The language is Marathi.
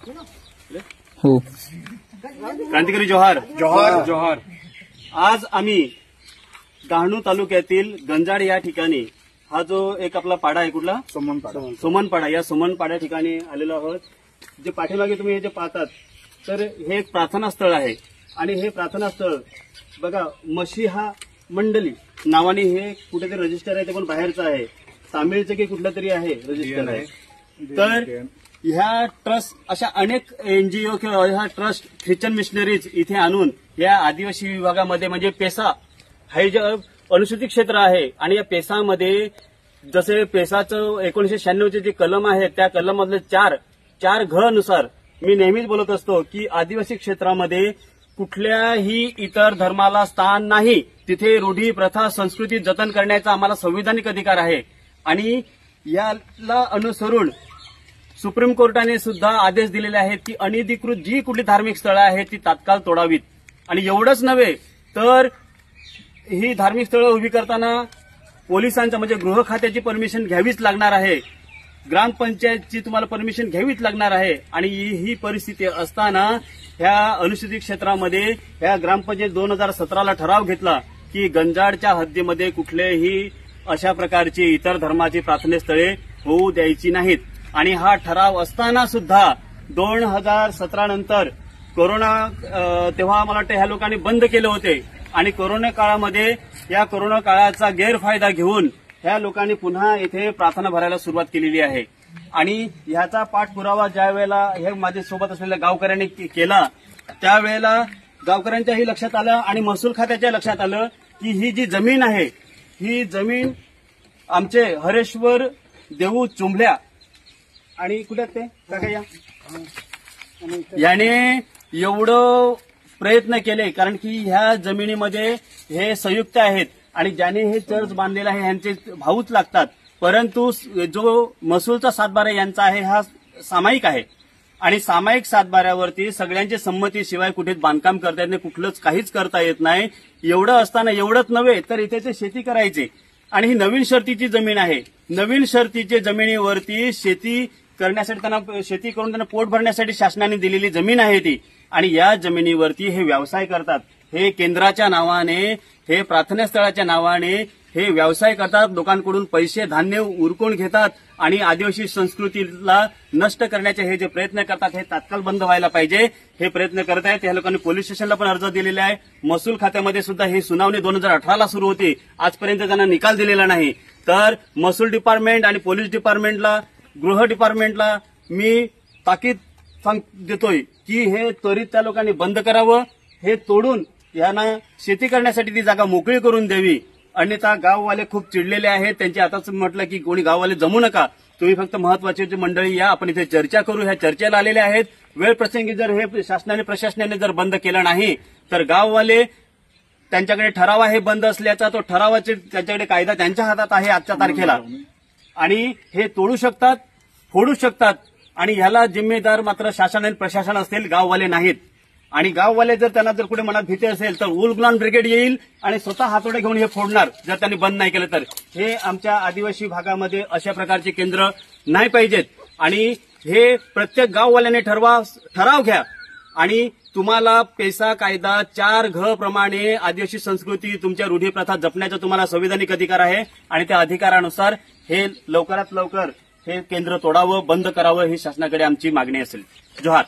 हो. क्रांतिकारी जोहार. जोहार. जोहार. आज आम्ही डहाणू तालुक्यातील गंजाड या ठिकाणी हा जो एक आपला पाडा आहे, कुठला सोमनपाडा, या सोमनपाडा ठिकाणी आलेलो आहोत. जे पाठीमागे तुम्ही हे जे पाहतात तर हे एक प्रार्थना स्थळ आहे. आणि हे प्रार्थना स्थळ बघा, मशीहा मंडली नावाने हे कुठेतरी रजिस्टर आहे, ते पण बाहेरचं आहे, तामिळचं की कुठलं तरी आहे रजिस्टर आहे. तर ह्या ट्रस्ट अशा अनेक एनजीओ किंवा ह्या ट्रस्ट ख्रिश्चन मिशनरीज इथे आणून या आदिवासी विभागामध्ये म्हणजे पेसा हे जे अनुसूचित क्षेत्र आहे आणि या पेसामध्ये जसे पेसाचं 1996 जे कलम आहे त्या कलम मधले चार घ नुसार मी नेहमीच बोलत असतो की आदिवासी क्षेत्रामध्ये कुठल्याही इतर धर्माला स्थान नाही. तिथे रूढी प्रथा संस्कृती जतन करण्याचा आम्हाला संविधानिक अधिकार आहे. आणि याला अनुसरून सुप्रीम कोर्टाने सुद्धा आदेश दिलेले आहेत की अनधिकृत जी कुठली धार्मिक स्थळं आहेत ती तात्काळ तोडावीत. आणि एवढंच नव्हे तर ही धार्मिक स्थळं उभी करताना पोलिसांचं म्हणजे गृह खात्याची परमिशन घ्यावीच लागणार आहे, ग्रामपंचायतची तुम्हाला परमिशन घ्यावीच लागणार आहे. आणि ही परिस्थिती असताना ह्या अनुसूचित क्षेत्रामध्ये ह्या ग्रामपंचायत 2017ला ठराव घेतला की गंजाडच्या हद्दीमध्ये कुठलेही अशा प्रकारची इतर धर्माची प्रार्थना स्थळे होऊ द्यायची नाहीत. आणि हा ठराव असताना सुद्धा 2017 नंतर कोरोना तेव्हा मला वाटतं ह्या लोकांनी बंद केले होते. आणि कोरोना काळामध्ये या कोरोना काळाचा गैरफायदा घेऊन ह्या लोकांनी पुन्हा इथे प्रार्थना भरायला सुरुवात केलेली आहे. आणि ह्याचा पाठपुरावा ज्या वेळेला हे माझ्या सोबत असलेल्या गावकऱ्यांनी केला त्यावेळेला गावकऱ्यांच्याही लक्षात आलं आणि महसूल खात्याच्या लक्षात आलं की ही जी जमीन आहे ही जमीन आमचे हरेश्वर देऊ चुंबल्या आणि कुठे ते काका याने एवढं प्रयत्न केले, कारण की ह्या जमिनीमध्ये हे संयुक्त आहेत आणि ज्याने हे चर्च बांधलेलं आहे ह्यांचे भाऊच लागतात. परंतु जो महसूलचा सातबारा यांचा आहे हा सामायिक आहे आणि सामायिक सातबाऱ्यावरती सगळ्यांच्या संमतीशिवाय कुठे बांधकाम करता येत नाही, कुठलंच काहीच करता येत नाही. एवढं असताना एवढंच नव्हे तर इथे ते शेती करायचे आणि ही नवीन शर्तीची जमीन आहे. नवीन शर्तीच्या जमिनीवरती शेती करण्यासाठी त्यांना शेती करून त्यांना पोट भरण्यासाठी शासनाने दिलेली जमीन आहे ती. आणि या जमिनीवरती हे व्यवसाय करतात. हे केंद्राच्या नावाने, हे प्रार्थना स्थळाच्या नावाने हे व्यवसाय करतात, लोकांकडून पैसे धान्य उरकून घेतात आणि आदिवासी संस्कृतीला नष्ट करण्याचे हे जे प्रयत्न करतात हे तात्काळ बंद व्हायला पाहिजे. हे प्रयत्न करत आहेत. या लोकांनी पोलीस स्टेशनला पण अर्ज दिलेला आहे. महसूल खात्यामध्ये सुद्धा ही सुनावणी 2018ला सुरू होती, आजपर्यंत त्यांना निकाल दिलेला नाही. तर महसूल डिपार्टमेंट आणि पोलीस डिपार्टमेंटला, गृह डिपार्टमेंटला मी ताकीद देतोय की हे त्वरित त्या लोकांनी बंद करावं, हे तोडून यांना शेती करण्यासाठी ती जागा मोकळी करून द्यावी. अन्यथा गाववाले खूप चिडलेले आहेत. त्यांची आताच म्हटलं की कोणी गाववाले जमू नका, तुम्ही फक्त महत्वाची मंडळी या, आपण इथे चर्चा करू. ह्या चर्चेला आलेले आहेत. वेळ प्रसंगी जर हे शासनाने प्रशासनाने जर बंद केलं नाही तर गाववाले त्यांच्याकडे ठराव आहे बंद असल्याचा, तो ठरावाचे त्यांच्याकडे कायदा त्यांच्या हातात आहे आजच्या तारखेला आणि हे तोडू शकतात, फोडू शकतात. आणि ह्याला जिम्मेदार मात्र शासन आणि प्रशासन असतील, गाववाले नाहीत. आणि गाववाले जर त्यांना जर कुठे मनात भीती असेल तर उलगुलान ब्रिगेड येईल आणि स्वतः हातोडे घेऊन हे फोडणार जर त्यांनी बंद नाही केलं तर. हे आमच्या आदिवासी भागामध्ये अशा प्रकारचे केंद्र नाही पाहिजेत. आणि हे प्रत्येक गाववाल्याने ठराव घ्या आणि तुम्हाला पेसा कायदा 4 घ प्रमाणे आदिवासी संस्कृती तुमच्या रूढी प्रथा जपण्याचा तुम्हाला संविधानिक अधिकार आहे. आणि त्या अधिकारानुसार हे लवकरात लवकर हे केंद्र तोडावं, बंद करावं ही शासनाकडे आमची मागणी असेल. जोहार.